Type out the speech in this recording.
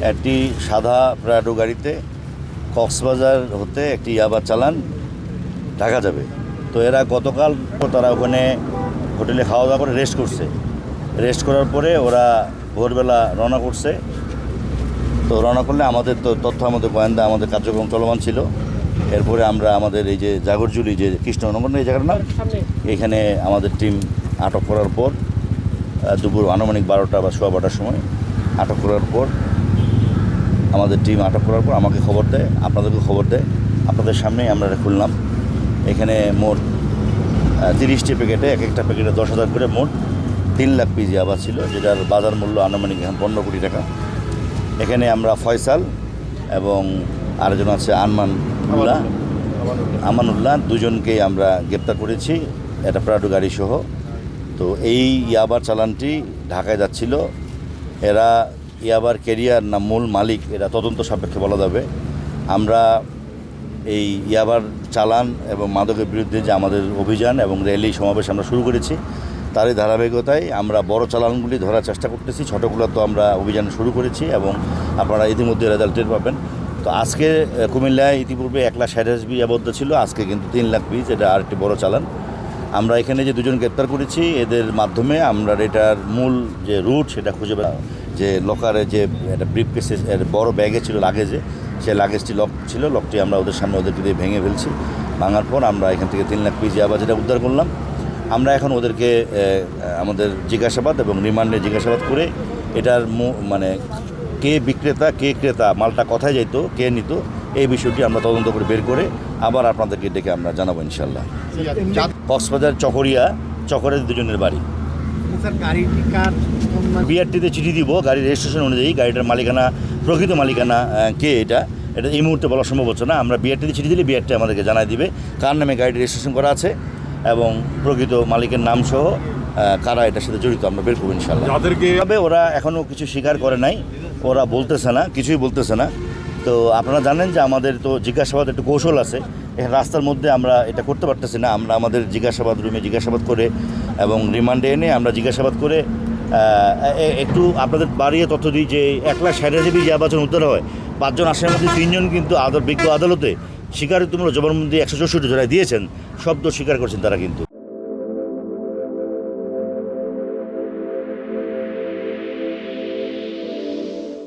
একটি সাদা প্রাডো গাড়িতে কক্সবাজার হতে একটি ইয়াবা চালান ঢাকা যাবে। তো এরা গতকাল তারা ওখানে হোটেলে খাওয়া দাওয়া করে রেস্ট করছে। রেস্ট করার পরে ওরা ভোরবেলা রওনা করছে। তো রওনা করলে আমাদের তো তথ্য, আমাদের গোয়েন্দা, আমাদের কার্যক্রম চলমান ছিল। এরপরে আমরা আমাদের এই যে জাগরজুলি, যে কৃষ্ণনগর এই জায়গার নাম, এখানে আমাদের টিম আটক করার পর দুপুর আনুমানিক 12টা বা সোয়া 12টার সময় আটক করার পর আমাদের টিম আটক করার পর আমাকে খবর দেয়, আপনাদেরকে খবর দেয়। আপনাদের সামনেই আমরা এটা খুললাম। এখানে মোট 30টি প্যাকেটে, এক একটা প্যাকেটে 10,000 করে মোট 3 লাখ পিস ইয়াবা ছিল, যেটার বাজার মূল্য আনুমানিক এখন 15 কোটি টাকা। এখানে আমরা ফয়সাল এবং আরেকজন আছে আমানুল্লাহ, দুজনকেই আমরা গ্রেপ্তার করেছি, একটা প্রাডো গাড়ি সহ। তো এই ইয়াবার চালানটি ঢাকায় যাচ্ছিল। এরা ইয়াবার ক্যারিয়ার না মূল মালিক, এরা তদন্ত সাপেক্ষে বলা যাবে। আমরা এই ইয়াবার চালান এবং মাদকের বিরুদ্ধে যে আমাদের অভিযান এবং র্যালি সমাবেশ আমরা শুরু করেছি, তারই ধারাবাহিকতায় আমরা বড় চালানগুলি ধরার চেষ্টা করতেছি। ছোটোগুলো তো আমরা অভিযান শুরু করেছি এবং আপনারা ইতিমধ্যে রেজাল্ট টের পাবেন। তো আজকে কুমিল্লায় ইতিপূর্বে 1,60,000 পিস আবদ্ধ ছিল, আজকে কিন্তু 3 লাখ পিস, এটা আরেকটি বড় চালান। আমরা এখানে যে দুজন গ্রেপ্তার করেছি, এদের মাধ্যমে আমরা এটার মূল যে রুট সেটা খুঁজে পেলাম। যে লকারে যে একটা ব্রিফকেসে বড় ব্যাগে ছিল লাগেজে, সেই লাগেজটি লক ছিল, লকটি আমরা ওদের সামনে ওদেরকে দিয়ে ভেঙে ফেলছি। ভাঙার পর আমরা এখান থেকে 3 লাখ পিস ইয়াবা যেটা উদ্ধার করলাম। আমরা এখন ওদেরকে আমাদের জিজ্ঞাসাবাদ এবং রিমান্ডে জিজ্ঞাসাবাদ করে এটার মানে কে বিক্রেতা, কে ক্রেতা, মালটা কোথায় যেত, কে নিত, এই বিষয়টি আমরা তদন্ত করে বের করে আবার আপনাদেরকে ডেকে আমরা জানাবো ইনশাল্লাহ। কক্সবাজার চকরের দুজনের বাড়ি। বিআরটিতে চিঠি দিব গাড়ির রেজিস্ট্রেশন অনুযায়ী, গাড়িটার মালিকানা, প্রকৃত মালিকানা কে এটা এই মুহূর্তে বলা সম্ভব হচ্ছে না। আমরা বিআরটিতে চিঠি দিলে বিআরটি আমাদেরকে জানাই দিবে কার নামে গাড়িটি রেজিস্ট্রেশন করা আছে এবং প্রকৃত মালিকের নাম সহ কারা এটার সাথে জড়িত আমরা বের করবো ইনশাল্লাহ। তবে ওরা এখনও কিছু স্বীকার করে নাই, ওরা বলতেছে না, কিছুই বলতেছে না। তো আপনারা জানেন যে আমাদের তো জিজ্ঞাসাবাদ একটু কৌশল আছে, এখানে রাস্তার মধ্যে আমরা এটা করতে পারতেছি না। আমরা আমাদের জিজ্ঞাসাবাদ রুমে জিজ্ঞাসাবাদ করে এবং রিমান্ডে এনে আমরা জিজ্ঞাসাবাদ করে একটু আপনাদের বাড়িয়ে তথ্য দিই যে 1,60,000 পিস ইয়াবা উদ্ধার হয়। 5 জন আসামির মধ্যে 3 জন কিন্তু বিজ্ঞ আদালতে স্বীকারোক্তিমূলক জবানবন্দি 164 জোড়ায় দিয়েছেন, শব্দ স্বীকার করছেন তারা কিন্তু।